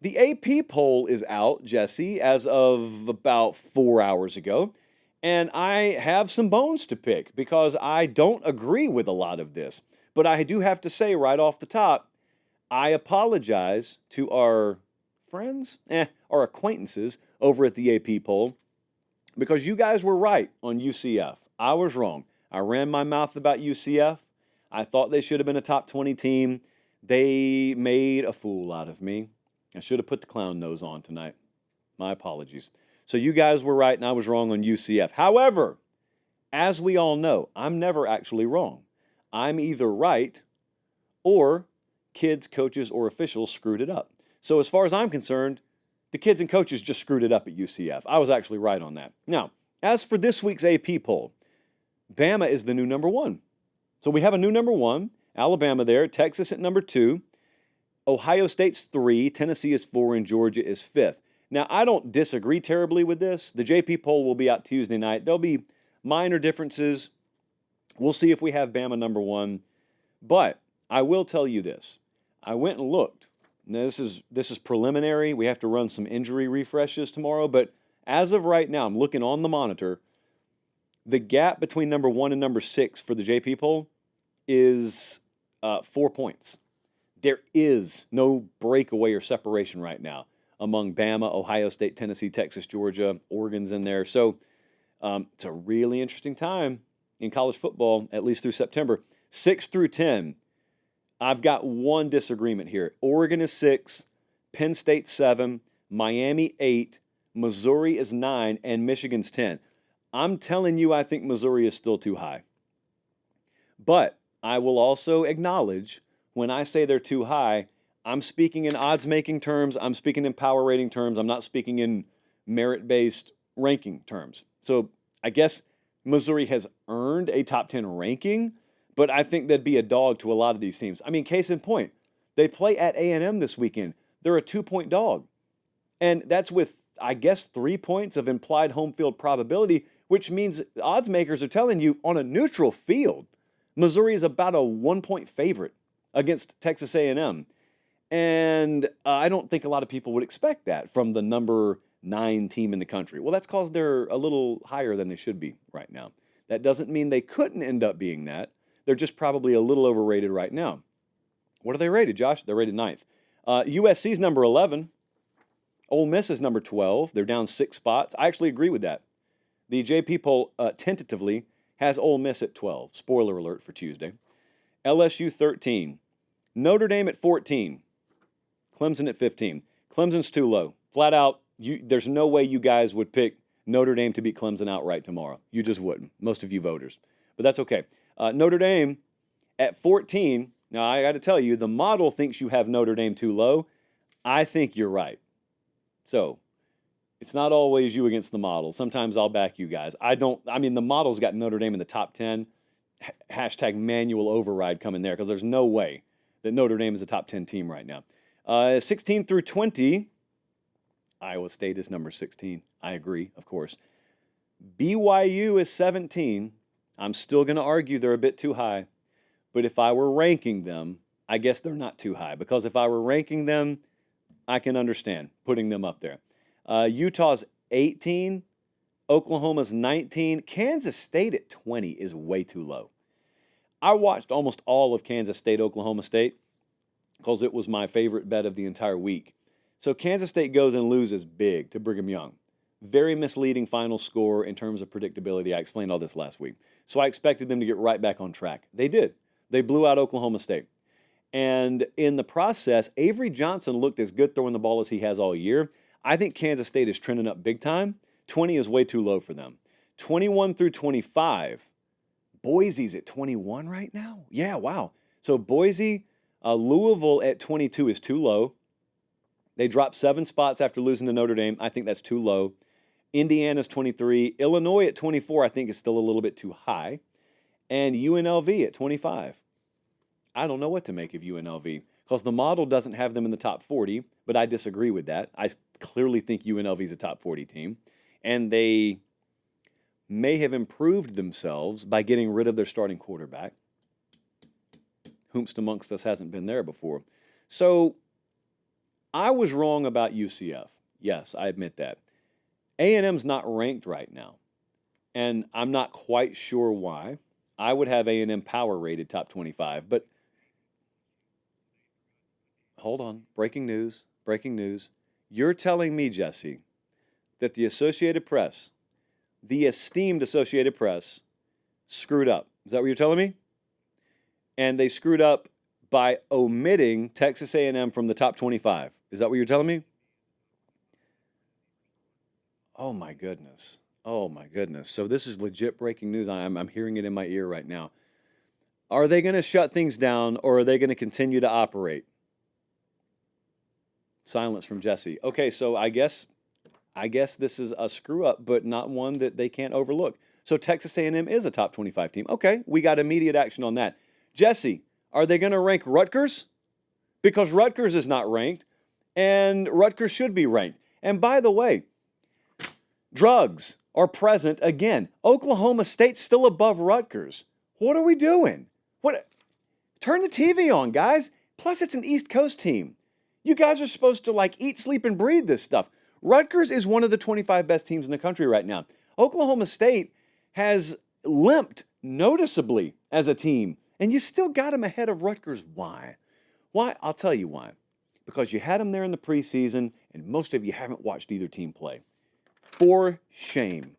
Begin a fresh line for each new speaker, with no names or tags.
The AP poll is out, Jesse, as of about 4 hours ago. And I have some bones to pick because I don't agree with a lot of this. But I do have to say right off the top, I apologize to our friends, our acquaintances over at the AP poll because you guys were right on UCF. I was wrong. I ran my mouth about UCF. I thought they should have been a top 20 team. They made a fool out of me. I should have put the clown nose on tonight. My apologies. So you guys were right and I was wrong on UCF. However, as we all know, I'm never actually wrong. I'm either right or kids, coaches, or officials screwed it up. So as far as I'm concerned, the kids and coaches just screwed it up at UCF. I was actually right on that. Now, as for this week's AP poll, Bama is the new number one. So we have a new number one, Alabama there, Texas at number two, Ohio State's 3, Tennessee is 4, and Georgia is 5th. Now, I don't disagree terribly with this. The JP poll will be out Tuesday night. There'll be minor differences. We'll see if we have Bama number one. But I will tell you this. I went and looked. Now, this is preliminary. We have to run some injury refreshes tomorrow. But as of right now, I'm looking on the monitor. The gap between number 1 and number 6 for the JP poll is 4 points. There is no breakaway or separation right now among Bama, Ohio State, Tennessee, Texas, Georgia. Oregon's in there. So it's a really interesting time in college football, at least through September. 6 through 10, I've got one disagreement here. Oregon is 6, Penn State 7, Miami 8, Missouri is 9, and Michigan's 10. I'm telling you, I think Missouri is still too high. But I will also acknowledge when I say they're too high, I'm speaking in odds-making terms. I'm speaking in power rating terms. I'm not speaking in merit-based ranking terms. So I guess Missouri has earned a top 10 ranking, but I think they'd be a dog to a lot of these teams. I mean, case in point, they play at A&M this weekend. They're a 2-point dog. And that's with, I guess, 3 points of implied home field probability, which means odds makers are telling you on a neutral field, Missouri is about a 1-point favorite against Texas A&M. And I don't think a lot of people would expect that from the number 9 team in the country. Well, that's because they're a little higher than they should be right now. That doesn't mean they couldn't end up being that. They're just probably a little overrated right now. What are they rated, Josh? They're rated 9th. USC's number 11. Ole Miss is number 12. They're down 6 spots. I actually agree with that. The JP poll tentatively has Ole Miss at 12. Spoiler alert for Tuesday. LSU 13. Notre Dame at 14. Clemson at 15. Clemson's too low. Flat out, there's no way you guys would pick Notre Dame to beat Clemson outright tomorrow. You just wouldn't, most of you voters. But that's okay. Notre Dame at 14. Now, I got to tell you, the model thinks you have Notre Dame too low. I think you're right. So, it's not always you against the model. Sometimes I'll back you guys. The model's got Notre Dame in the top 10. Hashtag manual override coming there because there's no way that Notre Dame is a top 10 team right now. 16 through 20, Iowa State is number 16. I agree, of course. BYU is 17. I'm still going to argue they're a bit too high. But if I were ranking them, I guess they're not too high. Because if I were ranking them, I can understand putting them up there. Utah's 18. Oklahoma's 19. Kansas State at 20 is way too low. I watched almost all of Kansas State, Oklahoma State, because it was my favorite bet of the entire week. So Kansas State goes and loses big to Brigham Young. Very misleading final score in terms of predictability. I explained all this last week. So I expected them to get right back on track. They did. They blew out Oklahoma State. And in the process, Avery Johnson looked as good throwing the ball as he has all year. I think Kansas State is trending up big time. 20 is way too low for them. 21 through 25. Boise's at 21 right now? Yeah, wow. So Boise, Louisville at 22 is too low. They dropped 7 spots after losing to Notre Dame. I think that's too low. Indiana's 23. Illinois at 24 I think is still a little bit too high. And UNLV at 25. I don't know what to make of UNLV because the model doesn't have them in the top 40, but I disagree with that. I clearly think UNLV is a top 40 team. And they may have improved themselves by getting rid of their starting quarterback. Whomst amongst us hasn't been there before. So I was wrong about UCF. Yes, I admit that. A&M's not ranked right now, and I'm not quite sure why. I would have A&M power rated top 25, but hold on. Breaking news. Breaking news. You're telling me, Jesse, that the Associated Press, the esteemed Associated Press, screwed up. Is that what you're telling me? And they screwed up by omitting Texas A&M from the top 25. Is that what you're telling me? Oh my goodness. Oh my goodness. So this is legit breaking news. I'm hearing it in my ear right now. Are they going to shut things down, or are they going to continue to operate? Silence from Jesse. Okay, so I guess this is a screw up, but not one that they can't overlook. So Texas A&M is a top 25 team. Okay, we got immediate action on that. Jesse, are they going to rank Rutgers? Because Rutgers is not ranked, and Rutgers should be ranked. And by the way, drugs are present again. Oklahoma State's still above Rutgers. What are we doing? What? Turn the TV on, guys. Plus, it's an East Coast team. You guys are supposed to like eat, sleep, and breathe this stuff. Rutgers is one of the 25 best teams in the country right now. Oklahoma State has limped noticeably as a team, and you still got them ahead of Rutgers. Why? Why? I'll tell you why. Because you had them there in the preseason, and most of you haven't watched either team play. For shame.